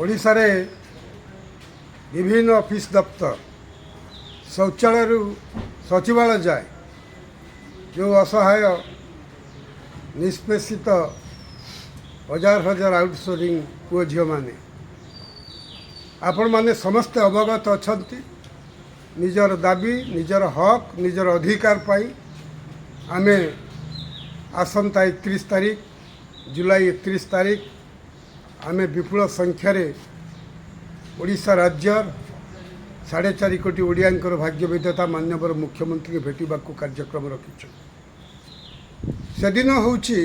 ओडिशा रे विभिन्न ऑफिस दफ्तर शौचालय सचिवालय जाए जो असहाय निष्पेषित हजार हजार आउटसोर्सिंग पुओ झील मैंने आपण मैंने समस्ते अवगत अच्छा निजर दाबी निजर हक निजर अधिकार पाई आमे आसंता 31 तारीख जुलाई 31 तारीख आमे विपुल संख्यार ओडिशा राज्यर 4.5 कोटी ओडियांकर भाग्य विधाता माननीय मुख्यमंत्री भेटिबा कार्यक्रम रखिछु। से दिन होउछि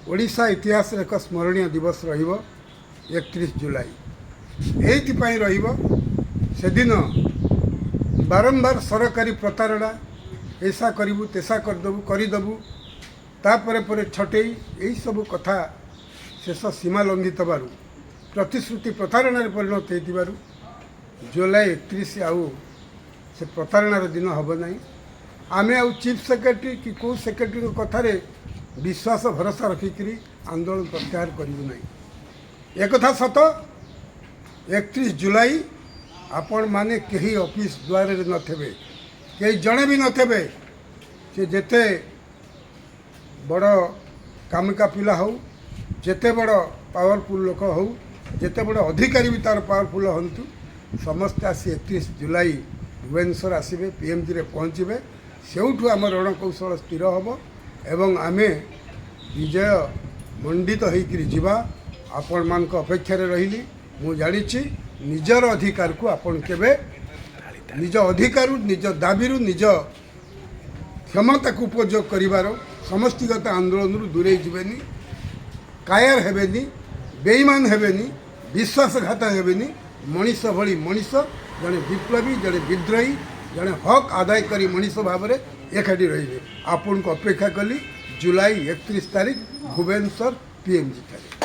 ओडिशा इतिहास एक स्मरणीय दिवस रहिबो 31 जुलाई एइथिपाई रहिबो से दिन बारंबार सरकारी प्रतारणा ऐसा करूँ तेसा करदेबू तापर पर छटई यही सब कथा शेष सीमा लंघित बारू प्रतिश्रुति प्रतारणार परिणत होइतिबारू जुलाई 31 आउ से प्रतारणार दिन हम ना आमे आउ चीफ सेक्रेटरी कि कौ सेक्रेटरी कथार विश्वास भरोसा रखिकी आंदोलन प्रत्याहार करूँ ना। एक कथा सत 31 जुलाई आपण माने कहीं ऑफिस द्वार नथे कई जड़े भी नथे से जेते बड़ कामिका पिला हो जेते बड़ पावरफुल लोक हो जेते बड़ अधिकारी भी तार पावरफुल हंतु समस्त आसी 31 जुलाई भुवनेश्वर आसबे पीएमजी रे पहुँचे सेठू आम रणकौशल स्थिर हम एवं आमे विजय मंडित होकर जीवा आपण मान अपेक्षा रही मु जानी निजर अधिकार को आपण केबे निज अधिकार निज दाबी निज क्षमता को उपयोग करिवार समष्टिगत आंदोलन दूरे जीवेनी कायर हेबेनी बेईमान हेबेनी विश्वासघात हेबेनी मनीष भली मनीष जड़े विप्लवी जड़े विद्रोही जड़े हक आदाय करी मनीष भाव में एकाठी रही आपन को अपेक्षा कली जुलाई 31 तारीख भुवनेश्वर पीएमजी ठारे।